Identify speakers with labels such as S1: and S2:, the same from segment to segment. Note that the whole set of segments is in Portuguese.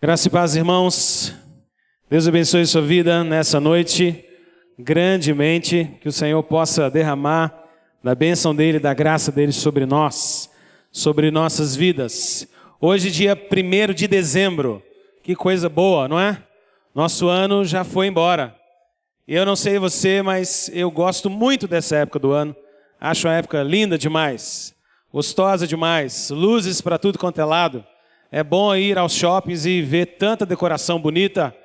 S1: Graça e paz, irmãos. Deus abençoe sua vida nessa noite, grandemente, que o Senhor possa derramar da bênção dEle, da graça dEle sobre nós, sobre nossas vidas. Hoje, dia 1º de dezembro, que coisa boa, não é? Nosso ano já foi embora. Eu não sei você, mas eu gosto muito dessa época do ano. Acho uma época linda demais, gostosa demais, luzes para tudo quanto é lado. É bom ir aos shoppings e ver tanta decoração bonita,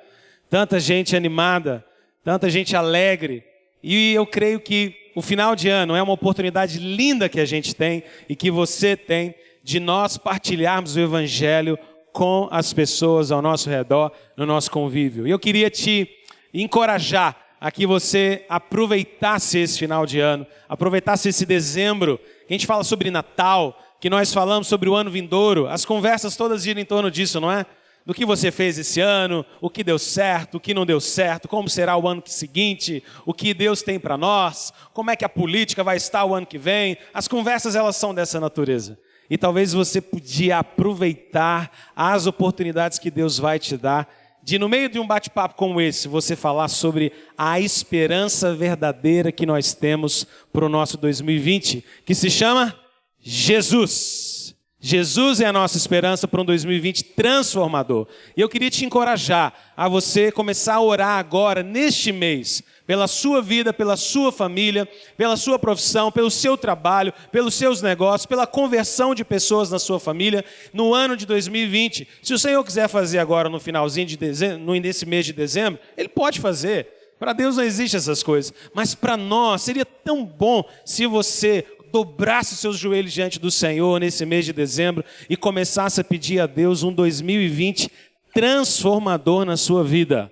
S1: tanta gente animada, tanta gente alegre. E eu creio que o final de ano é uma oportunidade linda que a gente tem e que você tem de nós partilharmos o Evangelho com as pessoas ao nosso redor, no nosso convívio. E eu queria te encorajar a que você aproveitasse esse final de ano, aproveitasse esse dezembro, que a gente fala sobre Natal, que nós falamos sobre o ano vindouro, as conversas todas giram em torno disso, não é? Do que você fez esse ano, o que deu certo, o que não deu certo, como será o ano seguinte, o que Deus tem para nós, como é que a política vai estar o ano que vem. As conversas, elas são dessa natureza. E talvez você podia aproveitar as oportunidades que Deus vai te dar, de no meio de um bate-papo como esse, você falar sobre a esperança verdadeira que nós temos para o nosso 2020, que se chama Jesus. Jesus é a nossa esperança para um 2020 transformador. E eu queria te encorajar a você começar a orar agora, neste mês, pela sua vida, pela sua família, pela sua profissão, pelo seu trabalho, pelos seus negócios, pela conversão de pessoas na sua família, no ano de 2020. Se o Senhor quiser fazer agora no finalzinho de dezembro, nesse mês de dezembro, Ele pode fazer. Para Deus não existem essas coisas. Mas para nós seria tão bom se você dobrasse os seus joelhos diante do Senhor nesse mês de dezembro e começasse a pedir a Deus um 2020 transformador na sua vida.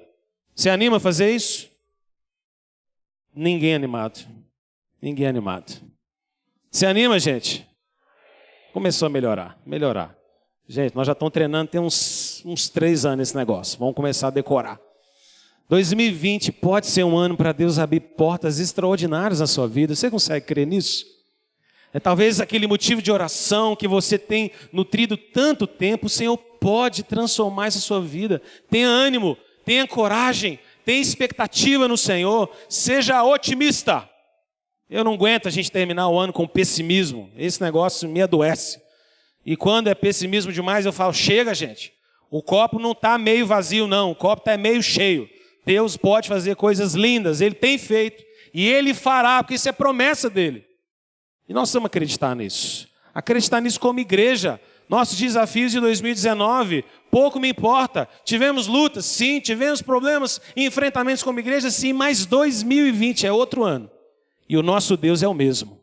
S1: Você anima a fazer isso? Ninguém animado. Ninguém animado. Você anima, gente? Começou a melhorar. Gente, nós já estamos treinando tem uns 3 anos esse negócio. Vamos começar a decorar. 2020 pode ser um ano para Deus abrir portas extraordinárias na sua vida. Você consegue crer nisso? É talvez aquele motivo de oração que você tem nutrido tanto tempo, o Senhor pode transformar essa sua vida. Tenha ânimo, tenha coragem, tenha expectativa no Senhor, seja otimista. Eu não aguento a gente terminar o ano com pessimismo, esse negócio me adoece. E quando é pessimismo demais eu falo, chega gente, o copo não está meio vazio não, o copo está meio cheio. Deus pode fazer coisas lindas, Ele tem feito e Ele fará, porque isso é promessa dEle. E nós precisamos acreditar nisso como igreja. Nossos desafios de 2019, pouco me importa. Tivemos lutas, sim, tivemos problemas e enfrentamentos como igreja, sim, mas 2020 é outro ano. E o nosso Deus é o mesmo.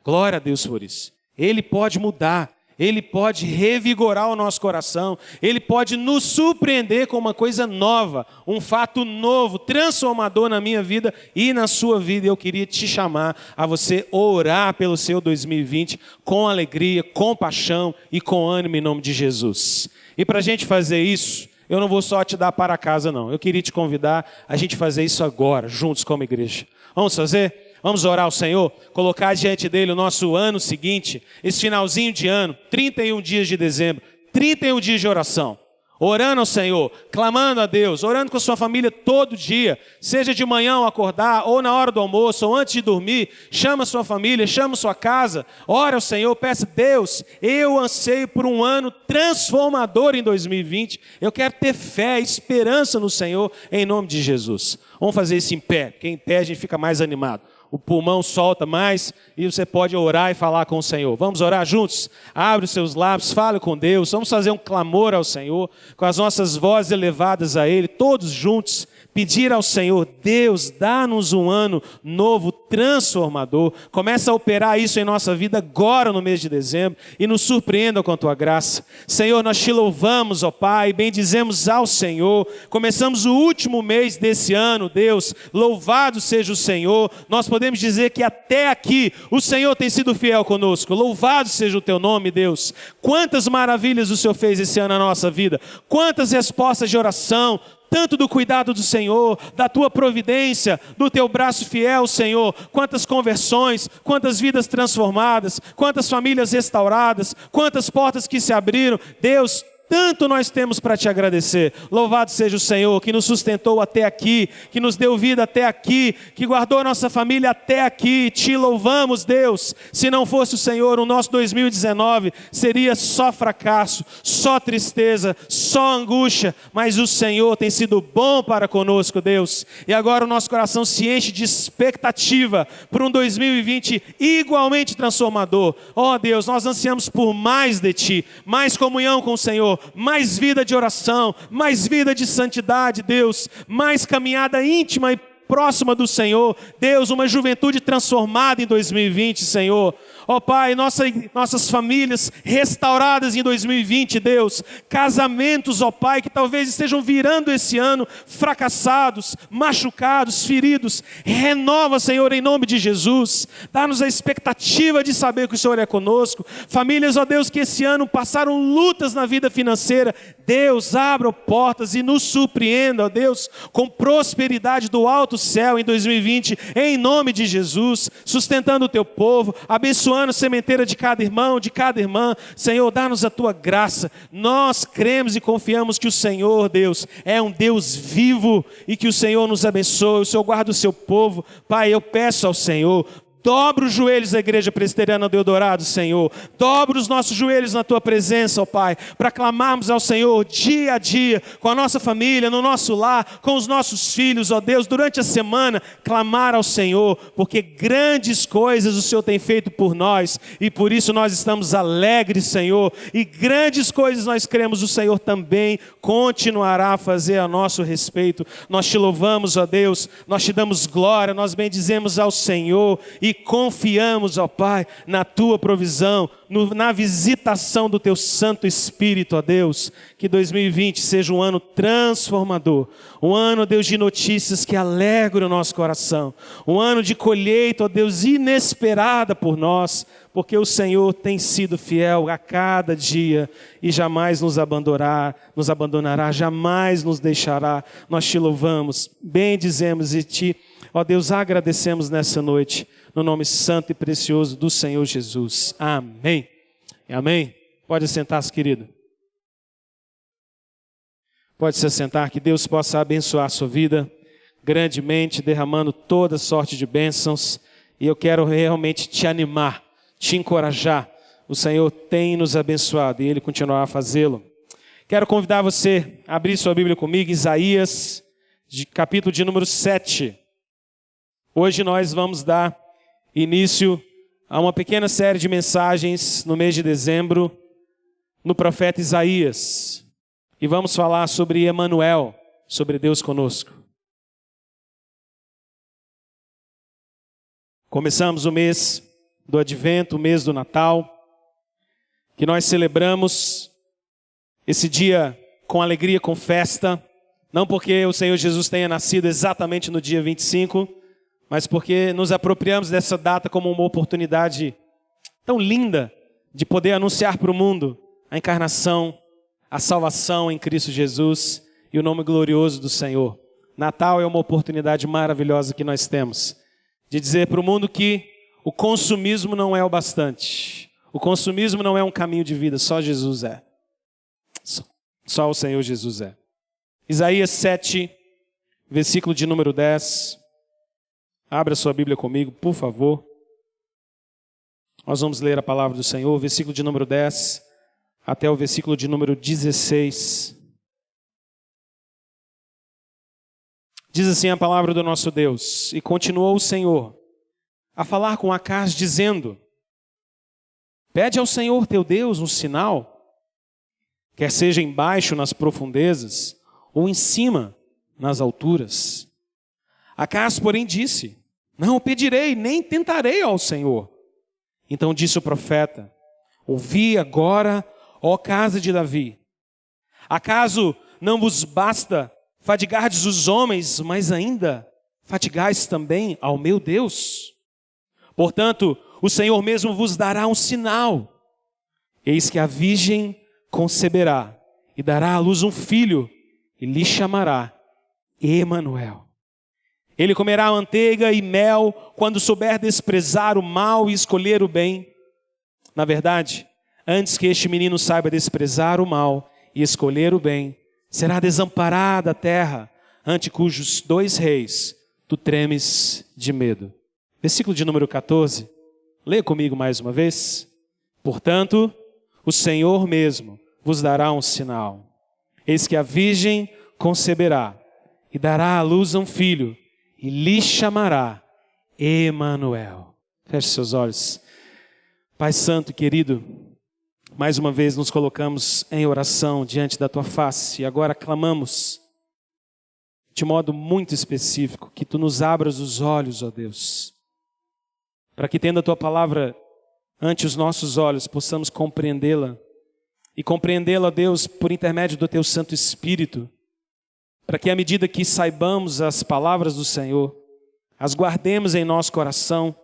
S1: Glória a Deus por isso. Ele pode mudar, Ele pode revigorar o nosso coração, Ele pode nos surpreender com uma coisa nova, um fato novo, transformador na minha vida e na sua vida. Eu queria te chamar a você orar pelo seu 2020 com alegria, com paixão e com ânimo em nome de Jesus. E para a gente fazer isso, eu não vou só te dar para casa não, eu queria te convidar a gente fazer isso agora, juntos como igreja. Vamos fazer? Vamos orar ao Senhor, colocar diante dEle o nosso ano seguinte, esse finalzinho de ano, 31 dias de dezembro, 31 dias de oração. Orando ao Senhor, clamando a Deus, orando com a sua família todo dia, seja de manhã ao acordar, ou na hora do almoço, ou antes de dormir, chama a sua família, chama a sua casa, ora ao Senhor, peça, Deus, eu anseio por um ano transformador em 2020, eu quero ter fé, esperança no Senhor, em nome de Jesus. Vamos fazer isso em pé, porque em pé a gente fica mais animado. O pulmão solta mais e você pode orar e falar com o Senhor. Vamos orar juntos? Abre os seus lábios, fale com Deus. Vamos fazer um clamor ao Senhor, com as nossas vozes elevadas a Ele, todos juntos. Pedir ao Senhor, Deus, dá-nos um ano novo, transformador. Começa a operar isso em nossa vida agora no mês de dezembro e nos surpreenda com a Tua graça. Senhor, nós Te louvamos, ó Pai, bendizemos ao Senhor. Começamos o último mês desse ano, Deus, louvado seja o Senhor. Nós podemos dizer que até aqui o Senhor tem sido fiel conosco. Louvado seja o Teu nome, Deus. Quantas maravilhas o Senhor fez esse ano na nossa vida. Quantas respostas de oração, tanto do cuidado do Senhor, da Tua providência, do Teu braço fiel, Senhor. Quantas conversões, quantas vidas transformadas, quantas famílias restauradas, quantas portas que se abriram. Deus, Tanto nós temos para te agradecer. Louvado seja o Senhor, que nos sustentou até aqui, que nos deu vida até aqui, que guardou a nossa família até aqui. Te louvamos, Deus. Se não fosse o Senhor, o nosso 2019 seria só fracasso, só tristeza, só angústia. Mas o Senhor tem sido bom para conosco, Deus. E agora o nosso coração se enche de expectativa por um 2020 igualmente transformador. Ó Deus, nós ansiamos por mais de Ti, mais comunhão com o Senhor, mais vida de oração, mais vida de santidade, Deus, mais caminhada íntima e próxima do Senhor. Deus, uma juventude transformada em 2020, Senhor. Ó Pai, nossas famílias restauradas em 2020, Deus. Casamentos, ó Pai, que talvez estejam virando esse ano fracassados, machucados, feridos. Renova, Senhor, em nome de Jesus. Dá-nos a expectativa de saber que o Senhor é conosco. Famílias, ó Deus, que esse ano passaram lutas na vida financeira. Deus, abra portas e nos surpreenda, ó Deus, com prosperidade do alto céu em 2020, em nome de Jesus, sustentando o Teu povo, abençoando a sementeira de cada irmão, de cada irmã. Senhor, dá-nos a Tua graça. Nós cremos e confiamos que o Senhor, Deus, é um Deus vivo e que o Senhor nos abençoe, o Senhor guarda o Seu povo. Pai, eu peço ao Senhor, dobra os joelhos da Igreja Presbiteriana do Eldorado, Senhor. Dobra os nossos joelhos na Tua presença, ó Pai, para clamarmos ao Senhor dia a dia, com a nossa família, no nosso lar, com os nossos filhos, ó Deus, durante a semana, clamar ao Senhor, porque grandes coisas o Senhor tem feito por nós, e por isso nós estamos alegres, Senhor, e grandes coisas nós cremos o Senhor também continuará a fazer a nosso respeito. Nós Te louvamos, ó Deus, nós Te damos glória, nós bendizemos ao Senhor, e confiamos, ó Pai, na Tua provisão, na visitação do Teu Santo Espírito, ó Deus. Que 2020 seja um ano transformador, um ano, Deus, de notícias que alegram o nosso coração, um ano de colheita, ó Deus, inesperada por nós, porque o Senhor tem sido fiel a cada dia e jamais nos abandonará, jamais nos deixará. Nós Te louvamos, bendizemos e Te, ó Deus, agradecemos nessa noite, no nome santo e precioso do Senhor Jesus. Amém. Amém. Pode sentar-se, querido. Pode se assentar, que Deus possa abençoar a sua vida grandemente, derramando toda sorte de bênçãos. E eu quero realmente te animar, te encorajar. O Senhor tem nos abençoado e Ele continuará a fazê-lo. Quero convidar você a abrir sua Bíblia comigo, Isaías, capítulo de número 7. Hoje nós vamos dar início a uma pequena série de mensagens no mês de dezembro, no profeta Isaías. E vamos falar sobre Emanuel, sobre Deus conosco. Começamos o mês do Advento, o mês do Natal, que nós celebramos esse dia com alegria, com festa, não porque o Senhor Jesus tenha nascido exatamente no dia 25, mas porque nos apropriamos dessa data como uma oportunidade tão linda de poder anunciar para o mundo a encarnação, a salvação em Cristo Jesus e o nome glorioso do Senhor. Natal é uma oportunidade maravilhosa que nós temos de dizer para o mundo que o consumismo não é o bastante. O consumismo não é um caminho de vida, só Jesus é. Só o Senhor Jesus é. Isaías 7, versículo de número 10. Abra sua Bíblia comigo, por favor. Nós vamos ler a palavra do Senhor, versículo de número 10 até o versículo de número 16. Diz assim a palavra do nosso Deus: E continuou o Senhor a falar com Acaz, dizendo: Pede ao Senhor teu Deus um sinal, quer seja embaixo nas profundezas, ou em cima nas alturas. Acaz, porém, disse: Não pedirei, nem tentarei ao Senhor. Então disse o profeta: Ouvi agora, ó casa de Davi. Acaso não vos basta fadigardes os homens, mas ainda fatigais também ao meu Deus? Portanto, o Senhor mesmo vos dará um sinal. Eis que a virgem conceberá e dará à luz um filho, e lhe chamará Emanuel. Ele comerá manteiga e mel quando souber desprezar o mal e escolher o bem. Na verdade, antes que este menino saiba desprezar o mal e escolher o bem, será desamparada a terra, ante cujos 2 reis tu tremes de medo. Versículo de número 14. Leia comigo mais uma vez. Portanto, o Senhor mesmo vos dará um sinal. Eis que a virgem conceberá e dará à luz um filho, e lhe chamará Emanuel. Feche seus olhos. Pai santo e querido, mais uma vez nos colocamos em oração diante da tua face e agora clamamos de modo muito específico que tu nos abras os olhos, ó Deus, para que tendo a tua palavra ante os nossos olhos possamos compreendê-la e compreendê-la, ó Deus, por intermédio do teu Santo Espírito, para que à medida que saibamos as palavras do Senhor, as guardemos em nosso coração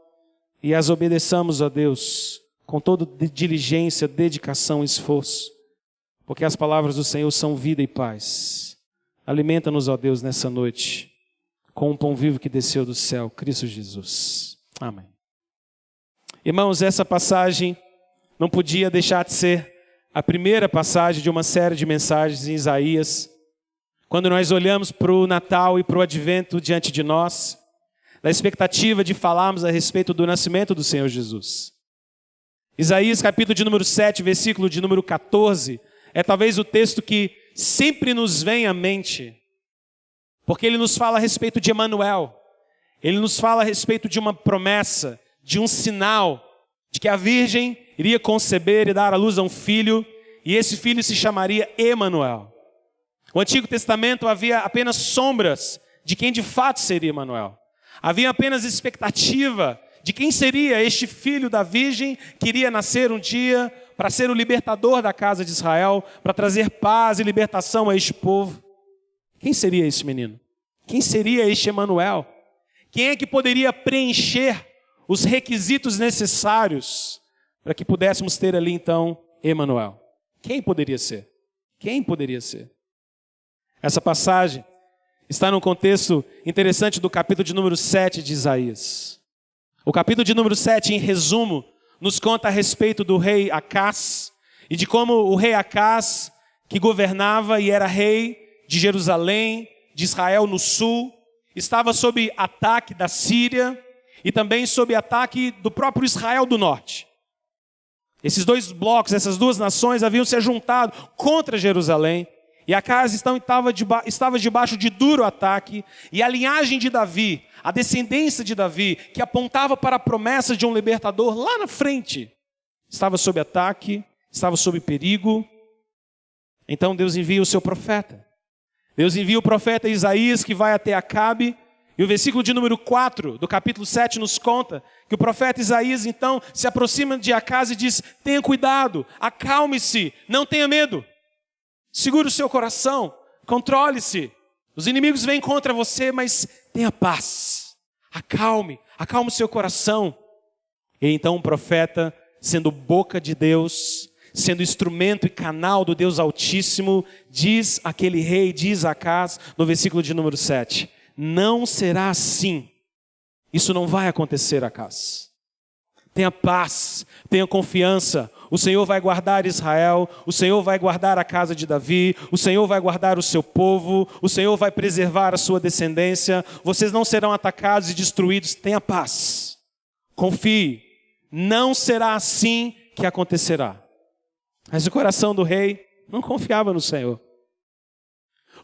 S1: e as obedeçamos, ó Deus, com toda diligência, dedicação e esforço, porque as palavras do Senhor são vida e paz. Alimenta-nos, ó Deus, nessa noite, com um pão vivo que desceu do céu, Cristo Jesus. Amém. Irmãos, essa passagem não podia deixar de ser a primeira passagem de uma série de mensagens em Isaías, quando nós olhamos para o Natal e para o Advento diante de nós, da expectativa de falarmos a respeito do nascimento do Senhor Jesus. Isaías capítulo de número 7, versículo de número 14, é talvez o texto que sempre nos vem à mente, porque ele nos fala a respeito de Emanuel, ele nos fala a respeito de uma promessa, de um sinal, de que a virgem iria conceber e dar à luz a um filho, e esse filho se chamaria Emanuel. No Antigo Testamento havia apenas sombras de quem de fato seria Emanuel. Havia apenas expectativa de quem seria este filho da virgem que iria nascer um dia para ser o libertador da casa de Israel, para trazer paz e libertação a este povo. Quem seria esse menino? Quem seria este Emanuel? Quem é que poderia preencher os requisitos necessários para que pudéssemos ter ali então Emanuel? Quem poderia ser? Quem poderia ser? Essa passagem está num contexto interessante do capítulo de número 7 de Isaías. O capítulo de número 7, em resumo, nos conta a respeito do rei Acás e de como o rei Acás, que governava e era rei de Jerusalém, de Israel no sul, estava sob ataque da Síria e também sob ataque do próprio Israel do norte. Esses dois blocos, essas duas nações haviam se juntado contra Jerusalém e Acás estava debaixo de duro ataque e a linhagem de Davi, a descendência de Davi, que apontava para a promessa de um libertador lá na frente, estava sob ataque, estava sob perigo. Então Deus envia o seu profeta. Deus envia o profeta Isaías, que vai até Acabe, e o versículo de número 4 do capítulo 7 nos conta que o profeta Isaías então se aproxima de Acás e diz: tenha cuidado, acalme-se, não tenha medo. Segure o seu coração, controle-se. Os inimigos vêm contra você, mas tenha paz. Acalme o seu coração. E então o profeta, sendo boca de Deus, sendo instrumento e canal do Deus Altíssimo, diz aquele rei, diz Acás, no versículo de número 7, não será assim. Isso não vai acontecer, Acás. Tenha paz, tenha confiança. O Senhor vai guardar Israel, o Senhor vai guardar a casa de Davi, o Senhor vai guardar o seu povo, o Senhor vai preservar a sua descendência, vocês não serão atacados e destruídos, tenha paz. Confie, não será assim que acontecerá. Mas o coração do rei não confiava no Senhor.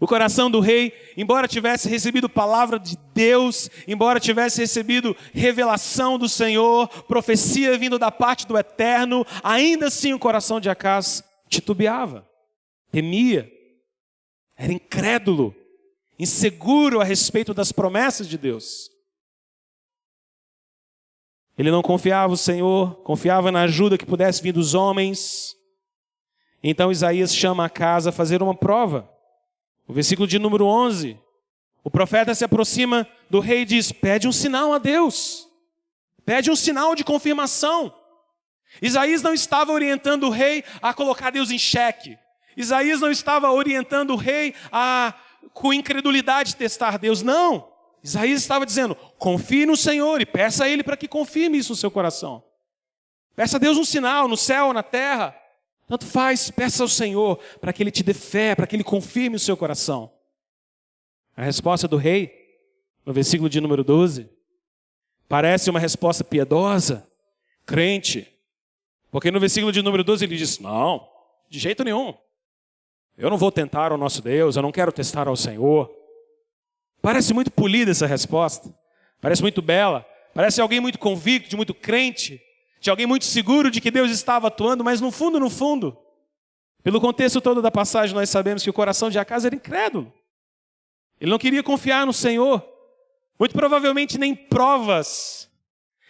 S1: O coração do rei, embora tivesse recebido palavra de Deus, embora tivesse recebido revelação do Senhor, profecia vindo da parte do Eterno, ainda assim o coração de Acás titubeava, temia, era incrédulo, inseguro a respeito das promessas de Deus. Ele não confiava no Senhor, confiava na ajuda que pudesse vir dos homens. Então Isaías chama Acás a fazer uma prova. O versículo de número 11, o profeta se aproxima do rei e diz: pede um sinal a Deus, pede um sinal de confirmação. Isaías não estava orientando o rei a colocar Deus em xeque. Isaías não estava orientando o rei a, com incredulidade, testar Deus. Não, Isaías estava dizendo: confie no Senhor e peça a Ele para que confirme isso no seu coração. Peça a Deus um sinal no céu, na terra. Tanto faz, peça ao Senhor para que Ele te dê fé, para que Ele confirme o seu coração. A resposta do rei, no versículo de número 12, parece uma resposta piedosa, crente. Porque no versículo de número 12 ele diz, não, de jeito nenhum. Eu não vou tentar ao nosso Deus, eu não quero testar ao Senhor. Parece muito polida essa resposta. Parece muito bela. Parece alguém muito convicto, de muito crente, de alguém muito seguro de que Deus estava atuando, mas no fundo, pelo contexto todo da passagem, nós sabemos que o coração de Acas era incrédulo. Ele não queria confiar no Senhor. Muito provavelmente nem provas,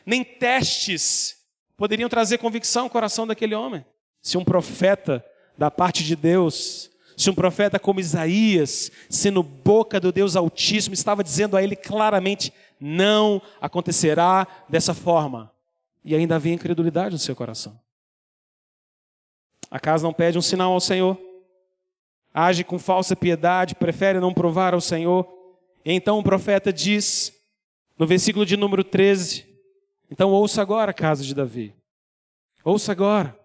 S1: nem testes poderiam trazer convicção ao coração daquele homem. Se um profeta da parte de Deus, se um profeta como Isaías, sendo boca do Deus Altíssimo, estava dizendo a ele claramente, não acontecerá dessa forma. E ainda havia incredulidade no seu coração. Acas não pede um sinal ao Senhor, age com falsa piedade, prefere não provar ao Senhor. E então o profeta diz, no versículo de número 13, então ouça agora, casa de Davi. Ouça agora.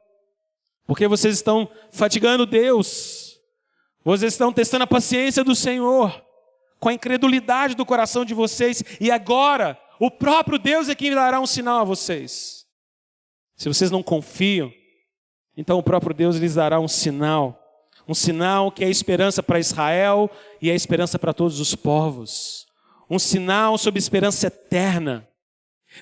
S1: Porque vocês estão fatigando Deus. Vocês estão testando a paciência do Senhor com a incredulidade do coração de vocês. E agora, o próprio Deus é quem dará um sinal a vocês. Se vocês não confiam, então o próprio Deus lhes dará um sinal. Um sinal que é a esperança para Israel e é a esperança para todos os povos. Um sinal sobre esperança eterna.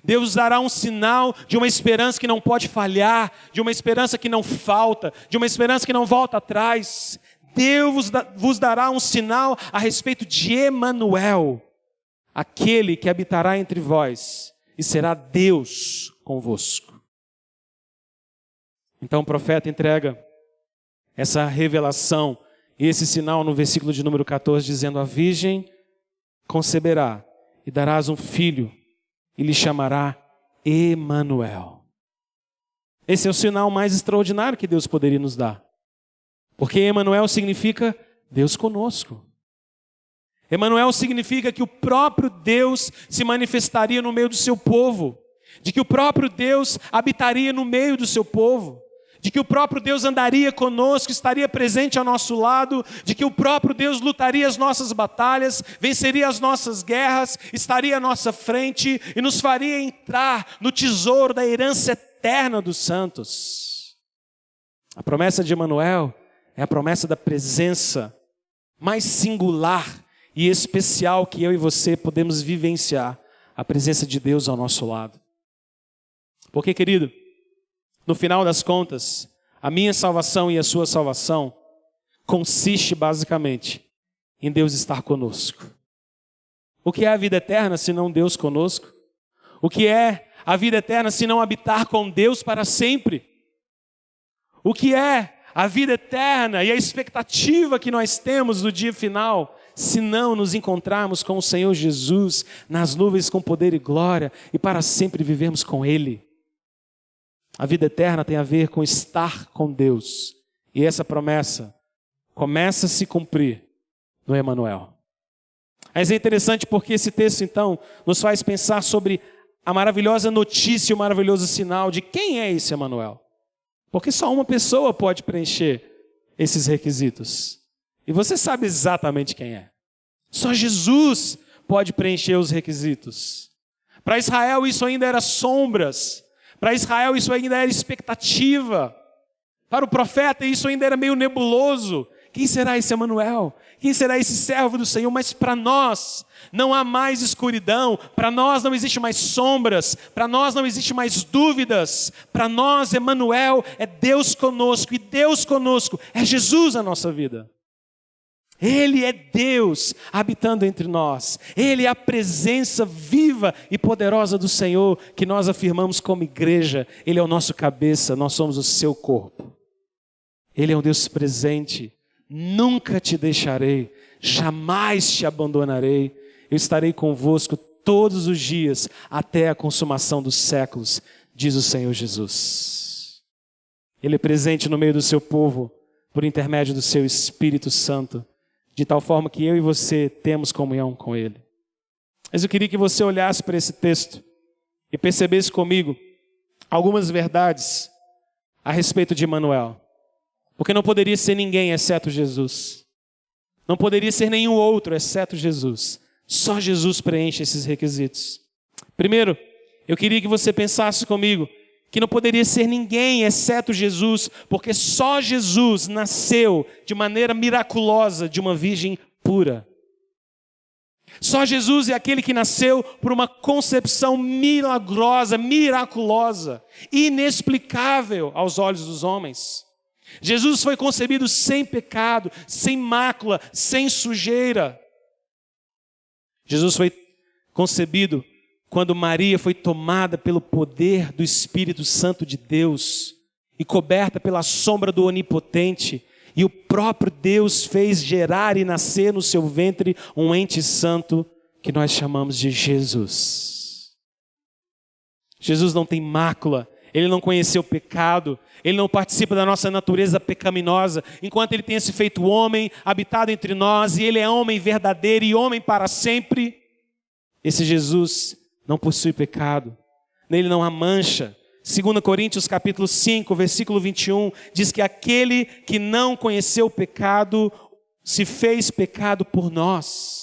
S1: Deus dará um sinal de uma esperança que não pode falhar, de uma esperança que não falta, de uma esperança que não volta atrás. Deus vos dará um sinal a respeito de Emanuel, aquele que habitará entre vós e será Deus convosco. Então o profeta entrega essa revelação e esse sinal no versículo de número 14, dizendo, a virgem conceberá e darás um filho e lhe chamará Emanuel. Esse é o sinal mais extraordinário que Deus poderia nos dar. Porque Emanuel significa Deus conosco. Emanuel significa que o próprio Deus se manifestaria no meio do seu povo, de que o próprio Deus habitaria no meio do seu povo, de que o próprio Deus andaria conosco, estaria presente ao nosso lado, de que o próprio Deus lutaria as nossas batalhas, venceria as nossas guerras, estaria à nossa frente e nos faria entrar no tesouro da herança eterna dos santos. A promessa de Emanuel é a promessa da presença mais singular e especial que eu e você podemos vivenciar, a presença de Deus ao nosso lado. Porque, querido, no final das contas, a minha salvação e a sua salvação consiste basicamente em Deus estar conosco. O que é a vida eterna se não Deus conosco? O que é a vida eterna se não habitar com Deus para sempre? O que é a vida eterna e a expectativa que nós temos no dia final, se não nos encontrarmos com o Senhor Jesus nas nuvens com poder e glória e para sempre vivermos com Ele? A vida eterna tem a ver com estar com Deus. E essa promessa começa a se cumprir no Emanuel. Mas é interessante porque esse texto, então, nos faz pensar sobre a maravilhosa notícia, o maravilhoso sinal de quem é esse Emanuel. Porque só uma pessoa pode preencher esses requisitos. E você sabe exatamente quem é. Só Jesus pode preencher os requisitos. Para Israel isso ainda era sombras. Para Israel isso ainda era expectativa. Para o profeta isso ainda era meio nebuloso. Quem será esse Emanuel? Quem será esse servo do Senhor? Mas para nós não há mais escuridão, para nós não existe mais sombras, para nós não existe mais dúvidas. Para nós, Emanuel é Deus conosco, e Deus conosco é Jesus na nossa vida. Ele é Deus habitando entre nós. Ele é a presença viva e poderosa do Senhor que nós afirmamos como igreja. Ele é o nosso cabeça, nós somos o seu corpo. Ele é um Deus presente. Nunca te deixarei, jamais te abandonarei. Eu estarei convosco todos os dias até a consumação dos séculos, diz o Senhor Jesus. Ele é presente no meio do seu povo por intermédio do seu Espírito Santo, de tal forma que eu e você temos comunhão com Ele. Mas eu queria que você olhasse para esse texto e percebesse comigo algumas verdades a respeito de Emanuel. Porque não poderia ser ninguém exceto Jesus. Não poderia ser nenhum outro exceto Jesus. Só Jesus preenche esses requisitos. Primeiro, eu queria que você pensasse comigo que não poderia ser ninguém exceto Jesus, porque só Jesus nasceu de maneira miraculosa de uma virgem pura. Só Jesus é aquele que nasceu por uma concepção milagrosa, miraculosa, inexplicável aos olhos dos homens. Jesus foi concebido sem pecado, sem mácula, sem sujeira. Jesus foi concebido quando Maria foi tomada pelo poder do Espírito Santo de Deus e coberta pela sombra do Onipotente, e o próprio Deus fez gerar e nascer no seu ventre um ente santo que nós chamamos de Jesus. Jesus não tem mácula, ele não conheceu pecado, ele não participa da nossa natureza pecaminosa, enquanto ele tenha se feito homem, habitado entre nós, e ele é homem verdadeiro e homem para sempre. Esse Jesus não possui pecado, nele não há mancha. 2 Coríntios capítulo 5, versículo 21, diz que aquele que não conheceu o pecado se fez pecado por nós.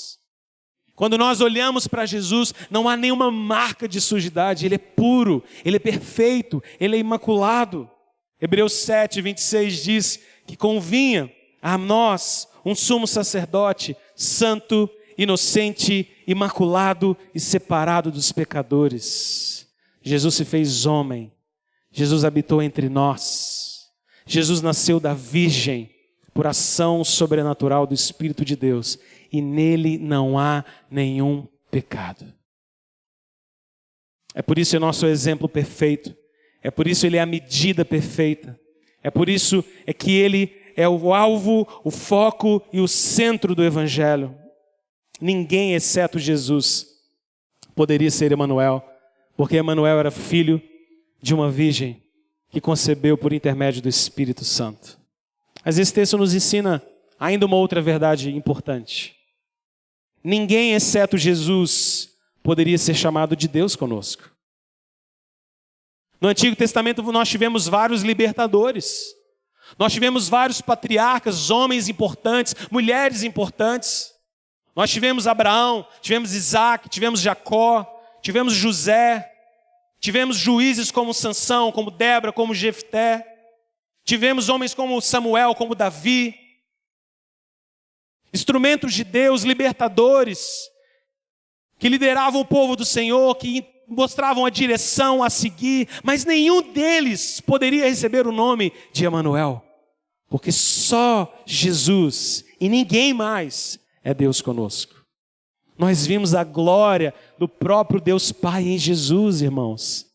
S1: Quando nós olhamos para Jesus, não há nenhuma marca de sujidade, ele é puro, ele é perfeito, ele é imaculado. Hebreus 7, 26 diz que convinha a nós um sumo sacerdote santo, inocente, imaculado e separado dos pecadores. Jesus se fez homem, Jesus habitou entre nós, Jesus nasceu da Virgem por ação sobrenatural do Espírito de Deus e nele não há nenhum pecado. É por isso é nosso exemplo perfeito, é por isso ele é a medida perfeita, é por isso é que ele é o alvo, o foco e o centro do Evangelho. Ninguém exceto Jesus poderia ser Emanuel, porque Emanuel era filho de uma virgem que concebeu por intermédio do Espírito Santo. Mas esse texto nos ensina ainda uma outra verdade importante. Ninguém exceto Jesus poderia ser chamado de Deus conosco. No Antigo Testamento nós tivemos vários libertadores. Nós tivemos vários patriarcas, homens importantes, mulheres importantes. Nós tivemos Abraão, tivemos Isaac, tivemos Jacó, tivemos José, tivemos juízes como Sansão, como Débora, como Jefté, tivemos homens como Samuel, como Davi, instrumentos de Deus, libertadores, que lideravam o povo do Senhor, que mostravam a direção a seguir, mas nenhum deles poderia receber o nome de Emanuel, porque só Jesus e ninguém mais é Deus conosco. Nós vimos a glória do próprio Deus Pai em Jesus, irmãos.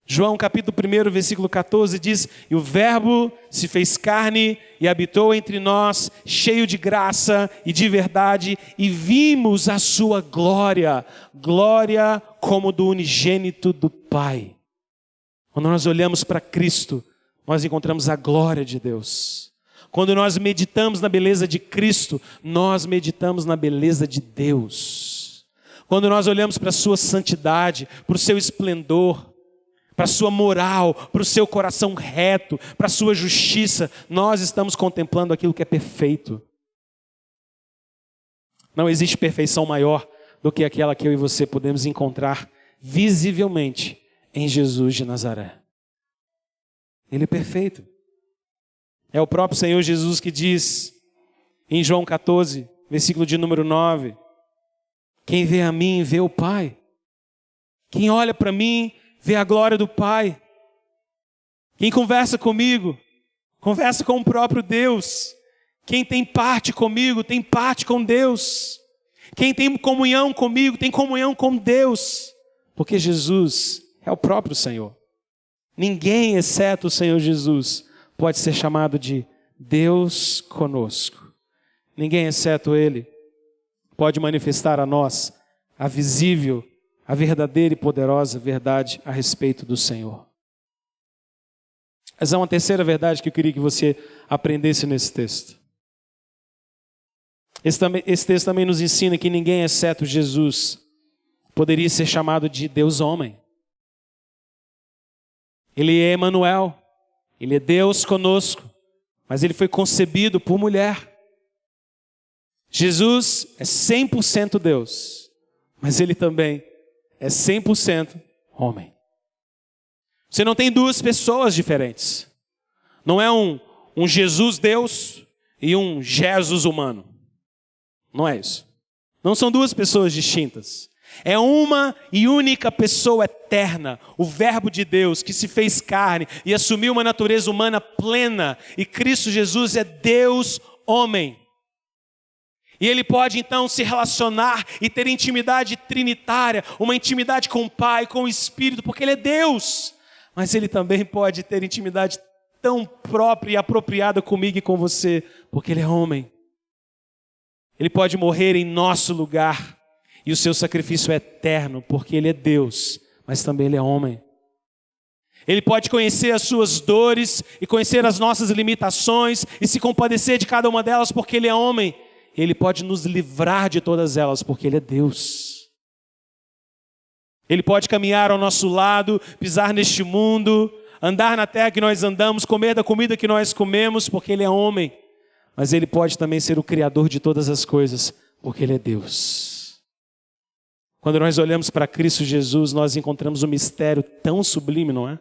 S1: João capítulo 1, versículo 14 diz: e o Verbo se fez carne e habitou entre nós, cheio de graça e de verdade, e vimos a sua glória, glória como do unigênito do Pai. Quando nós olhamos para Cristo, nós encontramos a glória de Deus. Quando nós meditamos na beleza de Cristo, nós meditamos na beleza de Deus. Quando nós olhamos para a sua santidade, para o seu esplendor, para a sua moral, para o seu coração reto, para a sua justiça, nós estamos contemplando aquilo que é perfeito. Não existe perfeição maior do que aquela que eu e você podemos encontrar visivelmente em Jesus de Nazaré. Ele é perfeito. É o próprio Senhor Jesus que diz em João 14, versículo de número 9, quem vê a mim, vê o Pai. Quem olha para mim, vê a glória do Pai. Quem conversa comigo, conversa com o próprio Deus. Quem tem parte comigo, tem parte com Deus. Quem tem comunhão comigo, tem comunhão com Deus. Porque Jesus é o próprio Senhor. Ninguém, exceto o Senhor Jesus, pode ser chamado de Deus conosco. Ninguém, exceto Ele, pode manifestar a nós a visível, a verdadeira e poderosa verdade a respeito do Senhor. Essa é uma terceira verdade que eu queria que você aprendesse nesse texto. Esse texto também nos ensina que ninguém, exceto Jesus, poderia ser chamado de Deus homem. Ele é Emanuel, Ele é Deus conosco, mas ele foi concebido por mulher. Jesus é 100% Deus, mas ele também é 100% homem. Você não tem duas pessoas diferentes. Não é um Jesus Deus e um Jesus humano. Não é isso. Não são duas pessoas distintas. É uma e única pessoa eterna, o Verbo de Deus, que se fez carne e assumiu uma natureza humana plena. E Cristo Jesus é Deus homem. E ele pode então se relacionar e ter intimidade trinitária, uma intimidade com o Pai, com o Espírito, porque ele é Deus. Mas ele também pode ter intimidade tão própria e apropriada comigo e com você, porque ele é homem. Ele pode morrer em nosso lugar, e o seu sacrifício é eterno, porque ele é Deus, mas também ele é homem. Ele pode conhecer as suas dores e conhecer as nossas limitações e se compadecer de cada uma delas, porque ele é homem. Ele pode nos livrar de todas elas, porque ele é Deus. Ele pode caminhar ao nosso lado, pisar neste mundo, andar na terra que nós andamos, comer da comida que nós comemos, porque ele é homem. Mas ele pode também ser o Criador de todas as coisas, porque ele é Deus. Quando nós olhamos para Cristo Jesus, nós encontramos um mistério tão sublime, não é?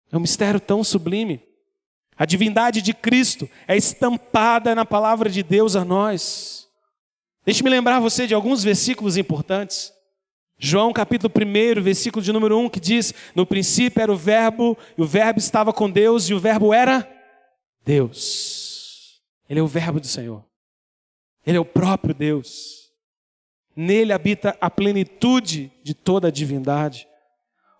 S1: É um mistério tão sublime. A divindade de Cristo é estampada na palavra de Deus a nós. Deixe-me lembrar você de alguns versículos importantes. João capítulo 1, versículo de número 1, que diz: no princípio era o Verbo, e o Verbo estava com Deus, e o Verbo era Deus. Ele é o Verbo do Senhor. Ele é o próprio Deus. Nele habita a plenitude de toda a divindade.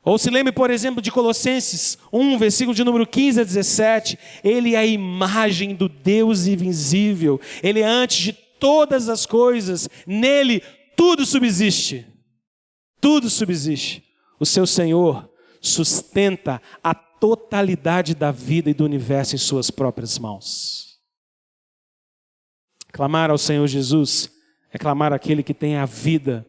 S1: Ou se lembre, por exemplo, de Colossenses 1, versículo de número 15 a 17. Ele é a imagem do Deus invisível. Ele é antes de todas as coisas. Nele tudo subsiste. Tudo subsiste. O seu Senhor sustenta a totalidade da vida e do universo em suas próprias mãos. Clamar ao Senhor Jesus é clamar àquele que tem a vida,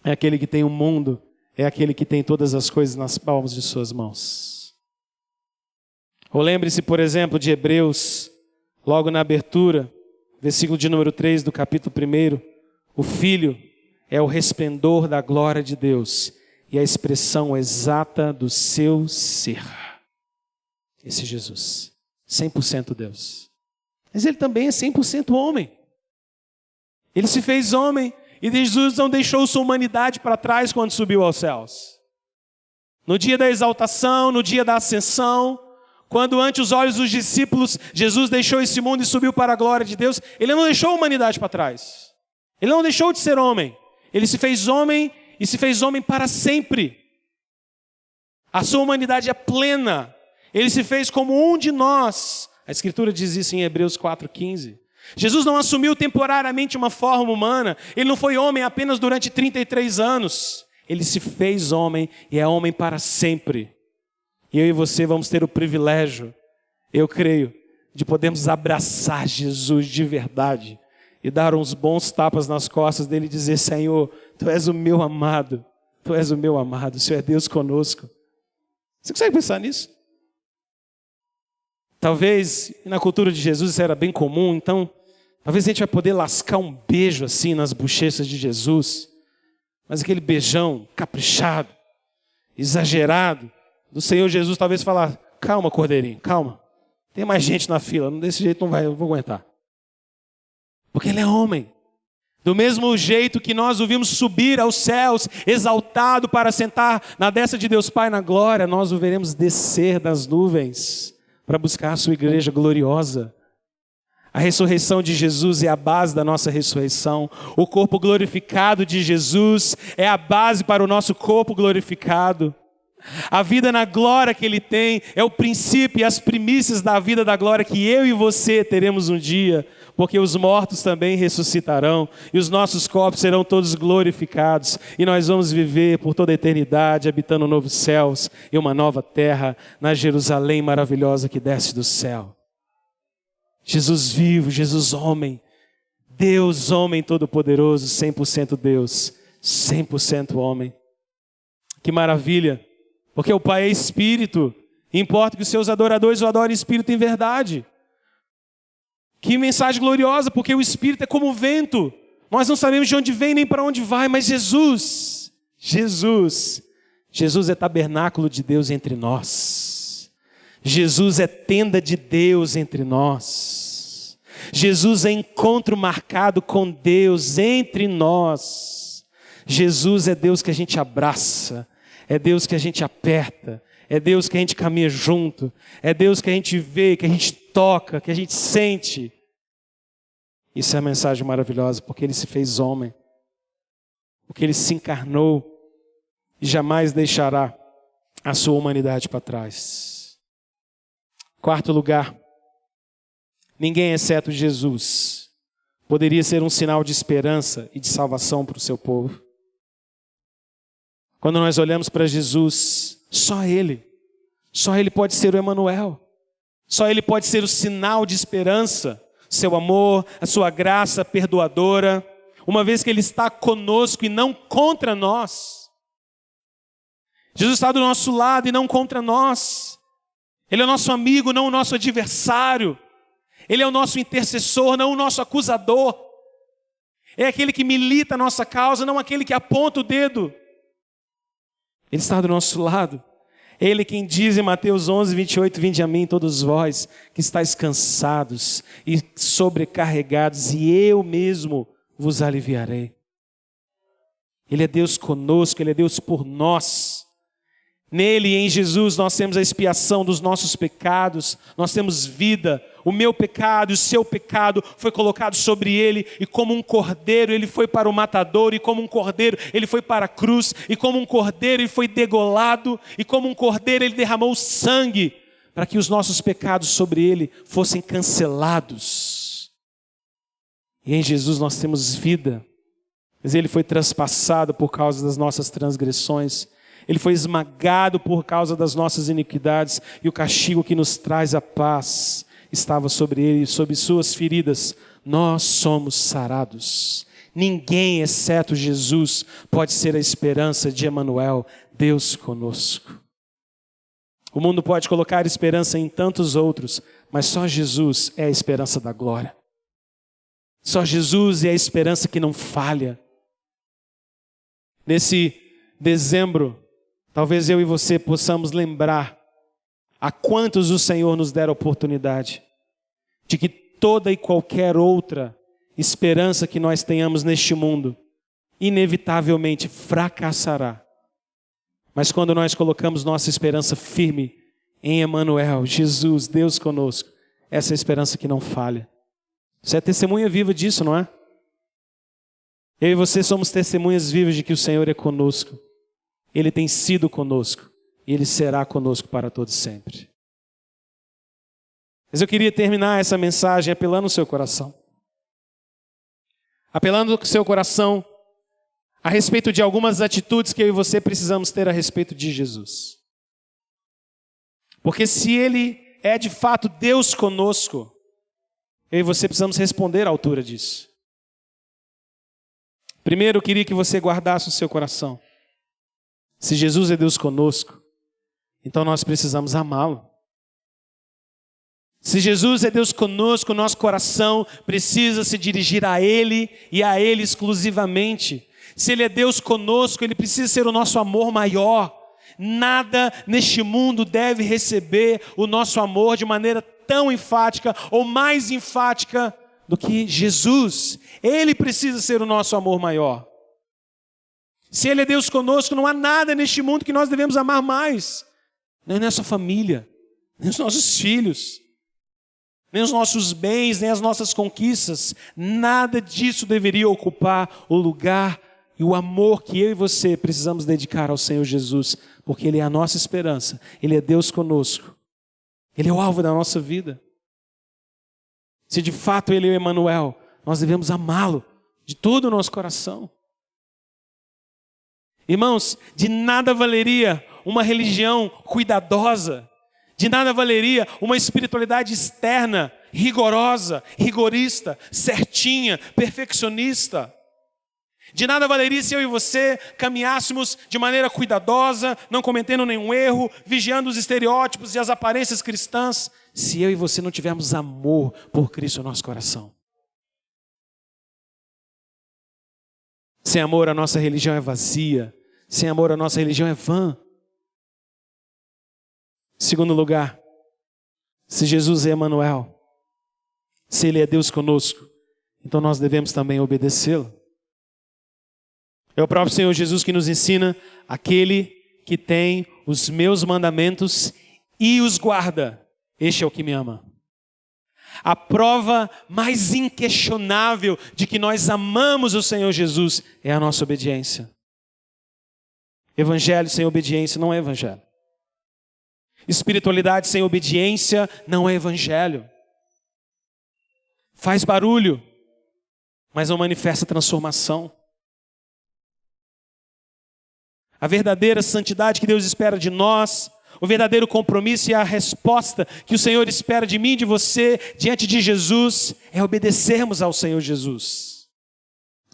S1: é aquele que tem o mundo, é aquele que tem todas as coisas nas palmas de suas mãos. Ou lembre-se, por exemplo, de Hebreus, logo na abertura, versículo de número 3 do capítulo 1, o Filho é o resplendor da glória de Deus e a expressão exata do seu ser. Esse Jesus, 100% Deus. Mas ele também é 100% homem. Ele se fez homem e Jesus não deixou sua humanidade para trás quando subiu aos céus. No dia da exaltação, no dia da ascensão, quando ante os olhos dos discípulos, Jesus deixou esse mundo e subiu para a glória de Deus, ele não deixou a humanidade para trás. Ele não deixou de ser homem. Ele se fez homem e se fez homem para sempre. A sua humanidade é plena. Ele se fez como um de nós. A Escritura diz isso em Hebreus 4,15. Jesus não assumiu temporariamente uma forma humana. Ele não foi homem apenas durante 33 anos. Ele se fez homem e é homem para sempre. E eu e você vamos ter o privilégio, eu creio, de podermos abraçar Jesus de verdade e dar uns bons tapas nas costas dele e dizer: Senhor, Tu és o meu amado, Tu és o meu amado, o Senhor é Deus conosco. Você consegue pensar nisso? Talvez na cultura de Jesus isso era bem comum, então talvez a gente vai poder lascar um beijo assim nas bochechas de Jesus, mas aquele beijão caprichado, exagerado, do Senhor Jesus talvez falar: calma, cordeirinho, calma, tem mais gente na fila, desse jeito não vai, eu vou aguentar. Porque ele é homem. Do mesmo jeito que nós o vimos subir aos céus, exaltado para sentar na destra de Deus Pai na glória, nós o veremos descer das nuvens para buscar a sua igreja gloriosa. A ressurreição de Jesus é a base da nossa ressurreição. O corpo glorificado de Jesus é a base para o nosso corpo glorificado. A vida na glória que Ele tem é o princípio e as primícias da vida da glória que eu e você teremos um dia, porque os mortos também ressuscitarão e os nossos corpos serão todos glorificados e nós vamos viver por toda a eternidade habitando novos céus e uma nova terra na Jerusalém maravilhosa que desce do céu. Jesus vivo, Jesus homem, Deus homem todo-poderoso, 100% Deus, 100% homem. Que maravilha! Porque o Pai é Espírito, Importa que os seus adoradores o adorem em espírito e em verdade. Que mensagem gloriosa, porque o Espírito é como o vento. Nós não sabemos de onde vem nem para onde vai, mas Jesus é tabernáculo de Deus entre nós. Jesus é tenda de Deus entre nós. Jesus é encontro marcado com Deus entre nós. Jesus é Deus que a gente abraça, é Deus que a gente aperta, é Deus que a gente caminha junto, é Deus que a gente vê, que a gente toca, que a gente sente. Isso é uma mensagem maravilhosa, porque Ele se fez homem, porque Ele se encarnou e jamais deixará a sua humanidade para trás. Quarto lugar, ninguém exceto Jesus poderia ser um sinal de esperança e de salvação para o seu povo. Quando nós olhamos para Jesus, só Ele pode ser o Emanuel, só Ele pode ser o sinal de esperança, seu amor, a sua graça perdoadora, uma vez que Ele está conosco e não contra nós. Jesus está do nosso lado e não contra nós. Ele é o nosso amigo, não o nosso adversário. Ele é o nosso intercessor, não o nosso acusador. É aquele que milita a nossa causa, não aquele que aponta o dedo. Ele está do nosso lado. Ele quem diz em Mateus 11, 28, vinde a mim todos vós que estáis cansados e sobrecarregados, e eu mesmo vos aliviarei. Ele é Deus conosco, Ele é Deus por nós. Nele, em Jesus, nós temos a expiação dos nossos pecados, nós temos vida. O meu pecado e o seu pecado foi colocado sobre Ele, e como um cordeiro Ele foi para o matador, e como um cordeiro Ele foi para a cruz, e como um cordeiro Ele foi degolado, e como um cordeiro Ele derramou sangue, para que os nossos pecados sobre Ele fossem cancelados. E em Jesus nós temos vida, mas Ele foi traspassado por causa das nossas transgressões, Ele foi esmagado por causa das nossas iniquidades, e o castigo que nos traz a paz estava sobre Ele, e sobre suas feridas nós somos sarados. Ninguém, exceto Jesus, pode ser a esperança de Emanuel, Deus conosco. O mundo pode colocar esperança em tantos outros, mas só Jesus é a esperança da glória. Só Jesus é a esperança que não falha. Nesse dezembro, talvez eu e você possamos lembrar a quantos o Senhor nos der a oportunidade de que toda e qualquer outra esperança que nós tenhamos neste mundo, inevitavelmente fracassará. Mas quando nós colocamos nossa esperança firme em Emanuel, Jesus, Deus conosco, essa é a esperança que não falha. Você é testemunha viva disso, não é? Eu e você somos testemunhas vivas de que o Senhor é conosco. Ele tem sido conosco e Ele será conosco para todo sempre. Mas eu queria terminar essa mensagem apelando ao seu coração. Apelando ao seu coração a respeito de algumas atitudes que eu e você precisamos ter a respeito de Jesus. Porque se Ele é de fato Deus conosco, eu e você precisamos responder à altura disso. Primeiro, eu queria que você guardasse o seu coração. Se Jesus é Deus conosco, então nós precisamos amá-lo. Se Jesus é Deus conosco, nosso coração precisa se dirigir a Ele e a Ele exclusivamente. Se Ele é Deus conosco, Ele precisa ser o nosso amor maior. Nada neste mundo deve receber o nosso amor de maneira tão enfática ou mais enfática do que Jesus. Ele precisa ser o nosso amor maior. Se Ele é Deus conosco, não há nada neste mundo que nós devemos amar mais. Nem a nossa família, nem os nossos filhos, nem os nossos bens, nem as nossas conquistas. Nada disso deveria ocupar o lugar e o amor que eu e você precisamos dedicar ao Senhor Jesus, porque Ele é a nossa esperança, Ele é Deus conosco, Ele é o alvo da nossa vida. Se de fato Ele é o Emanuel, nós devemos amá-lo de todo o nosso coração. Irmãos, de nada valeria uma religião cuidadosa, de nada valeria uma espiritualidade externa, rigorosa, rigorista, certinha, perfeccionista. De nada valeria se eu e você caminhássemos de maneira cuidadosa, não cometendo nenhum erro, vigiando os estereótipos e as aparências cristãs, se eu e você não tivermos amor por Cristo no nosso coração. Sem amor, a nossa religião é vazia. Sem amor, a nossa religião é vã. Segundo lugar, se Jesus é Emanuel, se Ele é Deus conosco, então nós devemos também obedecê-lo. É o próprio Senhor Jesus que nos ensina: aquele que tem os meus mandamentos e os guarda, este é o que me ama. A prova mais inquestionável de que nós amamos o Senhor Jesus é a nossa obediência. Evangelho sem obediência não é evangelho. Espiritualidade sem obediência não é evangelho. Faz barulho, mas não manifesta transformação. A verdadeira santidade que Deus espera de nós, o verdadeiro compromisso e a resposta que o Senhor espera de mim e de você diante de Jesus é obedecermos ao Senhor Jesus.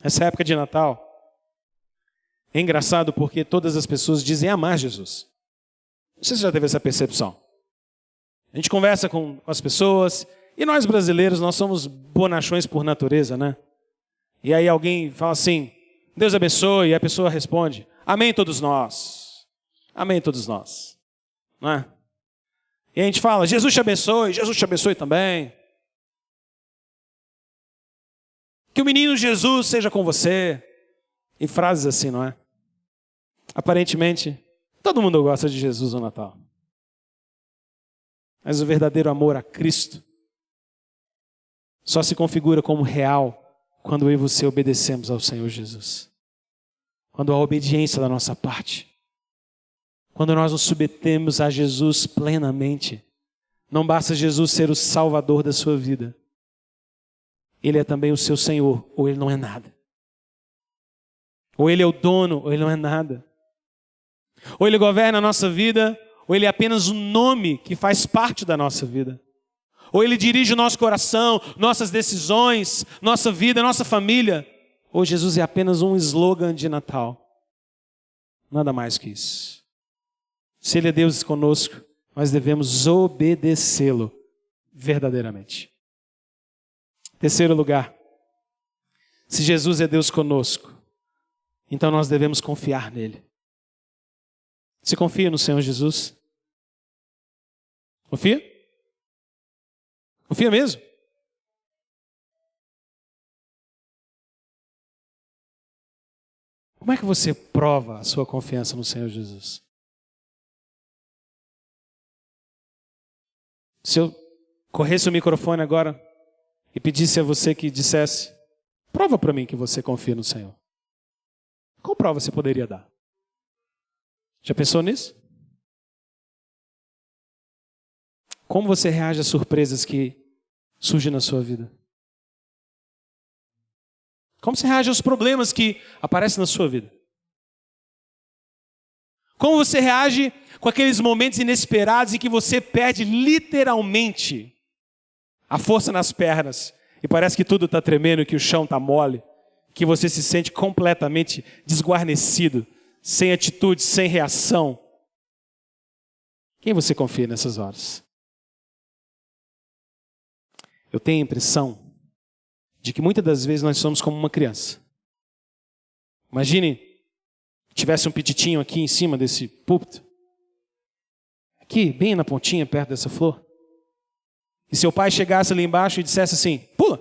S1: Essa época de Natal é engraçado porque todas as pessoas dizem amar Jesus. Não sei se você já teve essa percepção. A gente conversa com as pessoas e nós brasileiros, nós somos bonachões por natureza, né? E aí alguém fala assim, Deus abençoe, e a pessoa responde, amém todos nós. Amém todos nós. Não é? E a gente fala, Jesus te abençoe também. Que o menino Jesus seja com você. E frases assim, não é? Aparentemente, todo mundo gosta de Jesus no Natal. Mas o verdadeiro amor a Cristo só se configura como real quando eu e você obedecemos ao Senhor Jesus. Quando há obediência da nossa parte. Quando nós nos submetemos a Jesus plenamente. Não basta Jesus ser o Salvador da sua vida. Ele é também o seu Senhor, ou Ele não é nada. Ou Ele é o dono, ou Ele não é nada. Ou Ele governa a nossa vida, ou Ele é apenas um nome que faz parte da nossa vida. Ou Ele dirige o nosso coração, nossas decisões, nossa vida, nossa família. Ou Jesus é apenas um slogan de Natal. Nada mais que isso. Se Ele é Deus conosco, nós devemos obedecê-lo verdadeiramente. Terceiro lugar, se Jesus é Deus conosco, então nós devemos confiar nele. Você confia no Senhor Jesus? Confia? Confia mesmo? Como é que você prova a sua confiança no Senhor Jesus? Se eu corresse o microfone agora e pedisse a você que dissesse, prova para mim que você confia no Senhor. Qual prova você poderia dar? Já pensou nisso? Como você reage às surpresas que surgem na sua vida? Como você reage aos problemas que aparecem na sua vida? Como você reage com aqueles momentos inesperados em que você perde literalmente a força nas pernas e parece que tudo está tremendo, que o chão está mole, que você se sente completamente desguarnecido, sem atitude, sem reação? Quem você confia nessas horas? Eu tenho a impressão de que muitas das vezes nós somos como uma criança. Imagine que tivesse um pititinho aqui em cima desse púlpito, aqui, bem na pontinha, perto dessa flor, e seu pai chegasse ali embaixo e dissesse assim, pula,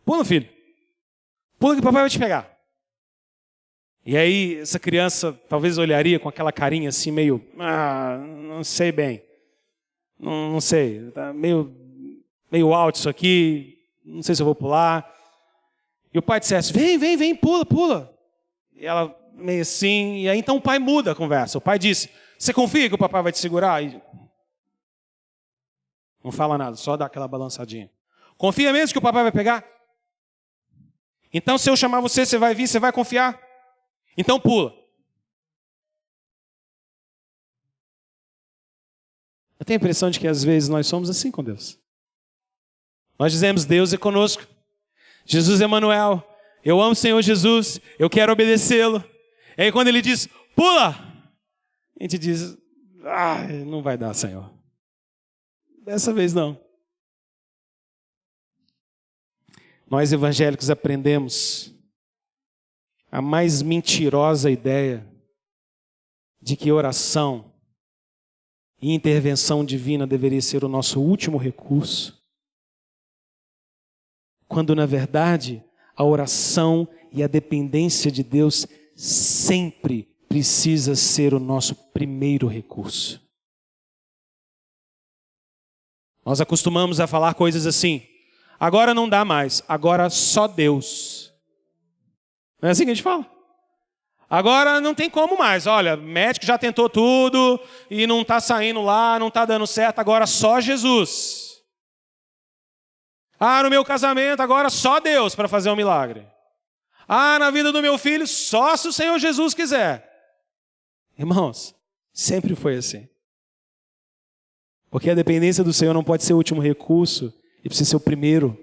S1: pula filho, pula que o papai vai te pegar. E aí essa criança talvez olharia com aquela carinha assim meio, não sei bem, não sei, tá meio alto isso aqui, não sei se eu vou pular. E o pai dissesse, vem, pula. E ela meio assim, e aí então o pai muda a conversa. O pai disse, você confia que o papai vai te segurar? E não fala nada, só dá aquela balançadinha. Confia mesmo que o papai vai pegar? Então se eu chamar você, você vai vir, você vai confiar? Então pula. Eu tenho a impressão de que às vezes nós somos assim com Deus. Nós dizemos, Deus é conosco. Jesus é Emanuel. eu amo o Senhor Jesus, eu quero obedecê-lo. E aí quando ele diz, pula, a gente diz, não vai dar, Senhor. Dessa vez não. Nós evangélicos aprendemos a mais mentirosa ideia de que oração e intervenção divina deveria ser o nosso último recurso, quando na verdade a oração e a dependência de Deus sempre precisa ser o nosso primeiro recurso. Nós acostumamos a falar coisas assim, agora não dá mais, agora só Deus. Não é assim que a gente fala? Agora não tem como mais, olha, médico já tentou tudo e não está saindo lá, não está dando certo, agora só Jesus. No meu casamento agora só Deus para fazer um milagre. Na vida do meu filho só se o Senhor Jesus quiser. Irmãos, sempre foi assim. Porque a dependência do Senhor não pode ser o último recurso, e precisa ser o primeiro.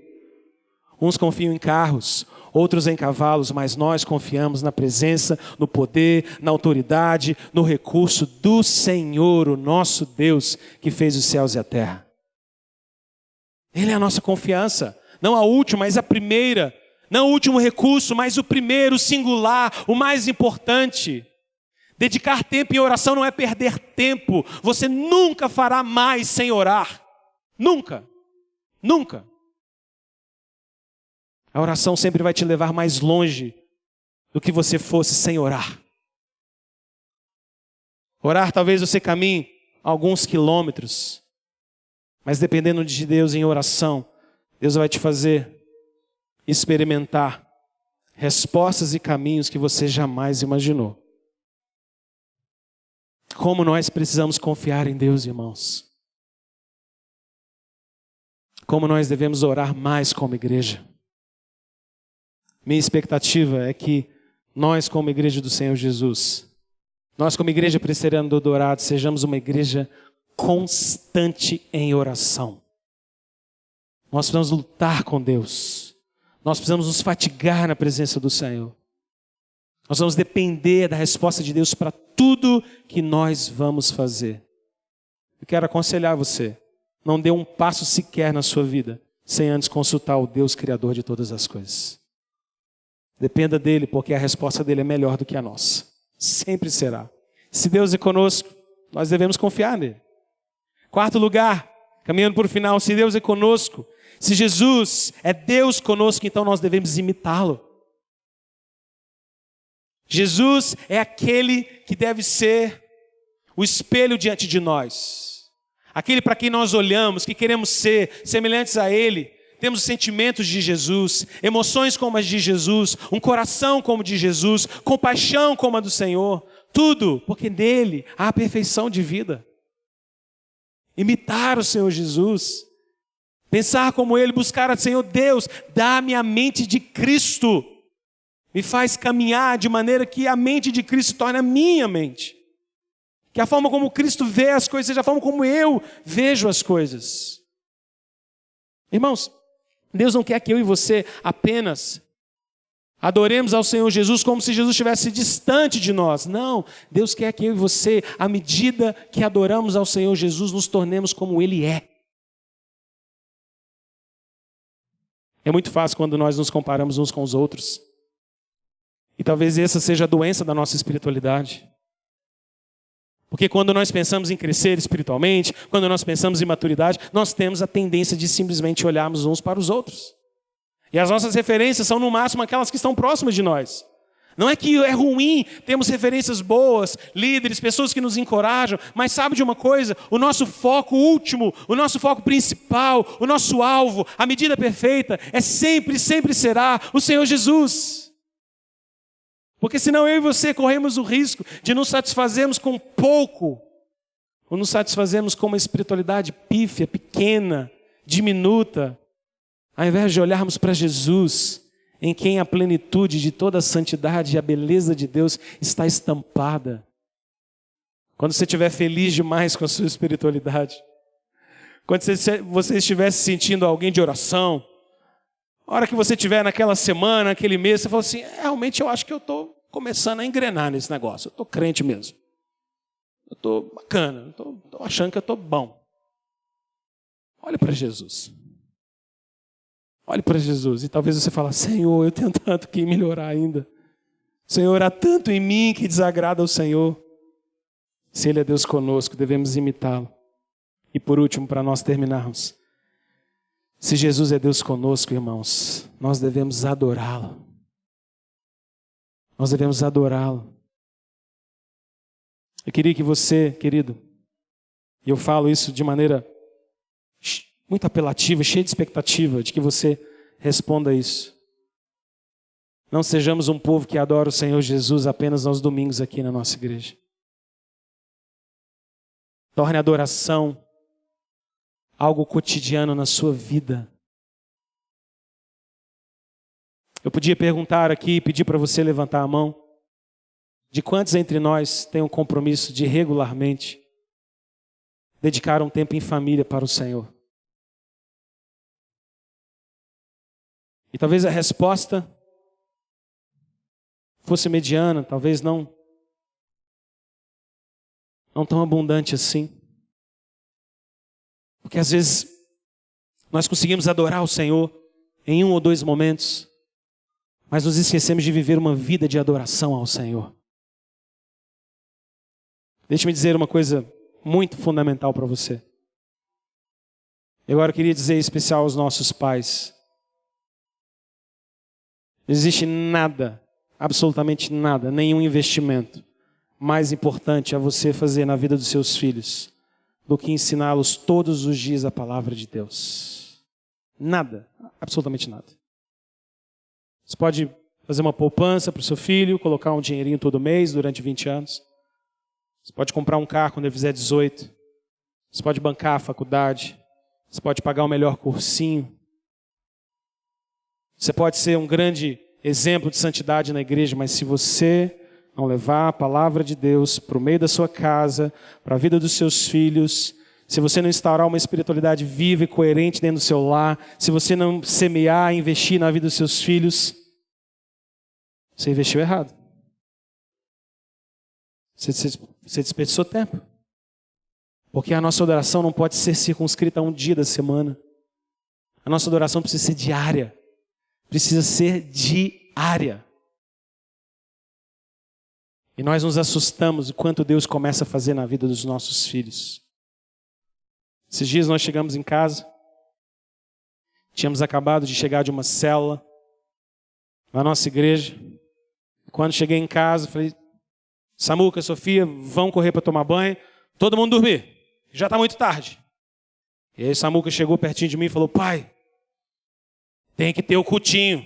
S1: Uns confiam em carros, outros em cavalos, mas nós confiamos na presença, no poder, na autoridade, no recurso do Senhor, o nosso Deus, que fez os céus e a terra. Ele é a nossa confiança, não a última, mas a primeira. Não o último recurso, mas o primeiro, o singular, o mais importante. Dedicar tempo em oração não é perder tempo. Você nunca fará mais sem orar. Nunca. Nunca. A oração sempre vai te levar mais longe do que você fosse sem orar. Orar talvez você caminhe alguns quilômetros, mas dependendo de Deus em oração, Deus vai te fazer experimentar respostas e caminhos que você jamais imaginou. Como nós precisamos confiar em Deus, irmãos. Como nós devemos orar mais como igreja. Minha expectativa é que nós, como igreja do Senhor Jesus, nós como igreja presbiteriana do Dourado, sejamos uma igreja constante em oração. Nós precisamos lutar com Deus. Nós precisamos nos fatigar na presença do Senhor. Nós vamos depender da resposta de Deus para tudo que nós vamos fazer. Eu quero aconselhar você, não dê um passo sequer na sua vida sem antes consultar o Deus Criador de todas as coisas. Dependa dele, porque a resposta dele é melhor do que a nossa. Sempre será. Se Deus é conosco, nós devemos confiar nele. Quarto lugar, caminhando para o final, se Deus é conosco, se Jesus é Deus conosco, então nós devemos imitá-lo. Jesus é aquele que deve ser o espelho diante de nós. Aquele para quem nós olhamos, que queremos ser semelhantes a ele. Temos sentimentos de Jesus, emoções como as de Jesus, um coração como o de Jesus, compaixão como a do Senhor. Tudo, porque nele há a perfeição de vida. Imitar o Senhor Jesus. Pensar como ele, buscar a Senhor Deus, dá-me a mente de Cristo. Me faz caminhar de maneira que a mente de Cristo se torne a minha mente. Que a forma como Cristo vê as coisas seja a forma como eu vejo as coisas. Irmãos, Deus não quer que eu e você apenas adoremos ao Senhor Jesus como se Jesus estivesse distante de nós. Não, Deus quer que eu e você, à medida que adoramos ao Senhor Jesus, nos tornemos como Ele é. É muito fácil quando nós nos comparamos uns com os outros. E talvez essa seja a doença da nossa espiritualidade. Porque quando nós pensamos em crescer espiritualmente, quando nós pensamos em maturidade, nós temos a tendência de simplesmente olharmos uns para os outros. E as nossas referências são no máximo aquelas que estão próximas de nós. Não é que é ruim termos referências boas, líderes, pessoas que nos encorajam, mas sabe de uma coisa? O nosso foco último, o nosso foco principal, o nosso alvo, a medida perfeita, é sempre, sempre será o Senhor Jesus. Porque senão eu e você corremos o risco de nos satisfazermos com pouco, ou nos satisfazermos com uma espiritualidade pífia, pequena, diminuta, ao invés de olharmos para Jesus, em quem a plenitude de toda a santidade e a beleza de Deus está estampada. Quando você estiver feliz demais com a sua espiritualidade, quando você estiver se sentindo alguém de oração, A hora que você estiver naquela semana, naquele mês, você fala assim, realmente eu acho que eu estou começando a engrenar nesse negócio. Eu estou crente mesmo. Eu estou bacana, estou achando que eu estou bom. Olhe para Jesus. Olhe para Jesus e talvez você fale, Senhor, eu tenho tanto que melhorar ainda. Senhor, há tanto em mim que desagrada ao Senhor. Se Ele é Deus conosco, devemos imitá-lo. E por último, para nós terminarmos, se Jesus é Deus conosco, irmãos, nós devemos adorá-lo. Nós devemos adorá-lo. Eu queria que você, querido, e eu falo isso de maneira muito apelativa, cheia de expectativa, de que você responda isso. Não sejamos um povo que adora o Senhor Jesus apenas aos domingos aqui na nossa igreja. Torne a adoração algo cotidiano na sua vida. Eu podia perguntar aqui, pedir para você levantar a mão, de quantos entre nós têm um compromisso de regularmente dedicar um tempo em família para o Senhor? E talvez a resposta fosse mediana, talvez não tão abundante assim. Porque às vezes nós conseguimos adorar o Senhor em 1 ou 2 momentos, mas nos esquecemos de viver uma vida de adoração ao Senhor. Deixe-me dizer uma coisa muito fundamental para você. Eu agora queria dizer em especial aos nossos pais. Não existe nada, absolutamente nada, nenhum investimento mais importante a você fazer na vida dos seus filhos do que ensiná-los todos os dias a palavra de Deus. Nada, absolutamente nada. Você pode fazer uma poupança para o seu filho, colocar um dinheirinho todo mês durante 20 anos. Você pode comprar um carro quando ele fizer 18. Você pode bancar a faculdade. Você pode pagar o melhor cursinho. Você pode ser um grande exemplo de santidade na igreja, mas se você não levar a palavra de Deus para o meio da sua casa, para a vida dos seus filhos, se você não instaurar uma espiritualidade viva e coerente dentro do seu lar, se você não semear, investir na vida dos seus filhos, você investiu errado. Você desperdiçou tempo. Porque a nossa adoração não pode ser circunscrita a um dia da semana. A nossa adoração precisa ser diária. Precisa ser diária. E nós nos assustamos o quanto Deus começa a fazer na vida dos nossos filhos. Esses dias nós chegamos em casa. Tínhamos acabado de chegar de uma célula na nossa igreja. Quando cheguei em casa, falei, Samuca, Sofia, vão correr para tomar banho. Todo mundo dormir. Já está muito tarde. E aí Samuca chegou pertinho de mim e falou, pai, tem que ter o cultinho.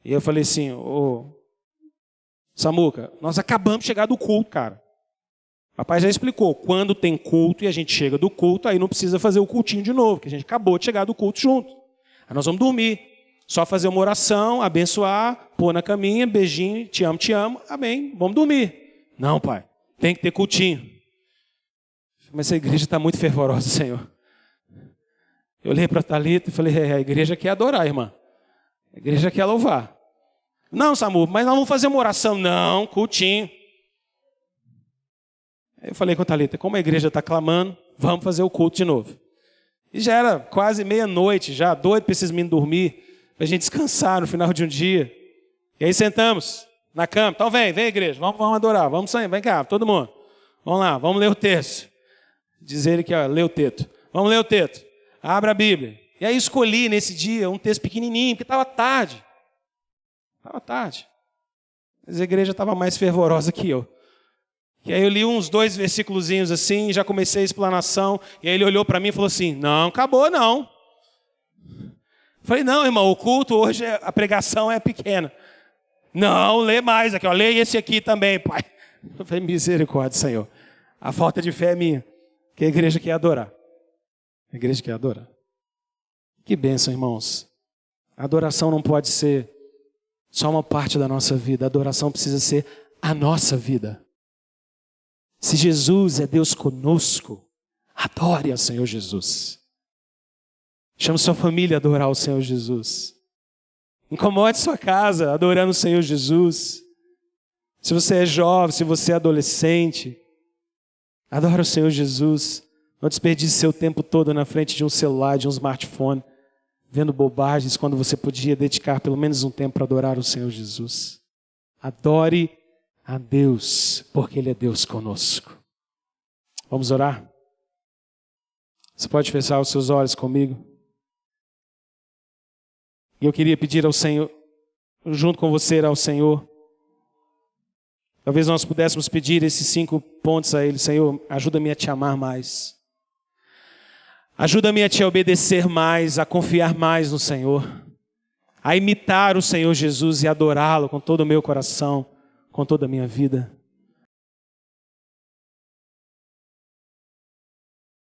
S1: E eu falei assim, ô Samuca, nós acabamos de chegar do culto, cara. O papai já explicou, quando tem culto e a gente chega do culto, aí não precisa fazer o cultinho de novo, que a gente acabou de chegar do culto junto. Aí nós vamos dormir. Só fazer uma oração, abençoar, pôr na caminha, beijinho, te amo, amém, vamos dormir. Não, pai, tem que ter cultinho. Mas essa igreja está muito fervorosa, Senhor. Eu olhei para a Thalita e falei, a igreja quer adorar, irmã. A igreja quer louvar. Não, Samu, mas nós vamos fazer uma oração. Não, cultinho. Aí eu falei com a Thalita, como a igreja está clamando, vamos fazer o culto de novo. E já era quase meia-noite, já doido para esses meninos dormir, para a gente descansar no final de um dia. E aí sentamos na cama. Então vem igreja, vamos adorar, vamos sair, vem cá, todo mundo. Vamos lá, vamos ler o texto. Diz ele que lê o texto. Vamos ler o texto. Abra a Bíblia. E aí escolhi nesse dia um texto pequenininho, porque estava tarde. Estava tarde. Mas a igreja estava mais fervorosa que eu. E aí eu li uns 2 versículozinhos assim, já comecei a explanação. E aí ele olhou para mim e falou assim, não, acabou não. Falei, não, irmão, o culto hoje, a pregação é pequena. Não, lê mais aqui, ó, lê esse aqui também, pai. Eu falei, misericórdia, Senhor. A falta de fé é minha, que a igreja quer adorar. A igreja quer adorar. Que bênção, irmãos. A adoração não pode ser só uma parte da nossa vida. A adoração precisa ser a nossa vida. Se Jesus é Deus conosco, adore ao Senhor Jesus. Chame sua família a adorar o Senhor Jesus. Incomode sua casa adorando o Senhor Jesus. Se você é jovem, se você é adolescente, adora o Senhor Jesus. Não desperdice seu tempo todo na frente de um celular, de um smartphone, vendo bobagens, quando você podia dedicar pelo menos um tempo para adorar o Senhor Jesus. Adore a Deus, porque Ele é Deus conosco. Vamos orar? Você pode fechar os seus olhos comigo? E eu queria pedir ao Senhor, junto com você, ao Senhor, talvez nós pudéssemos pedir esses 5 pontos a Ele. Senhor, ajuda-me a te amar mais. Ajuda-me a te obedecer mais, a confiar mais no Senhor, a imitar o Senhor Jesus e adorá-lo com todo o meu coração, com toda a minha vida.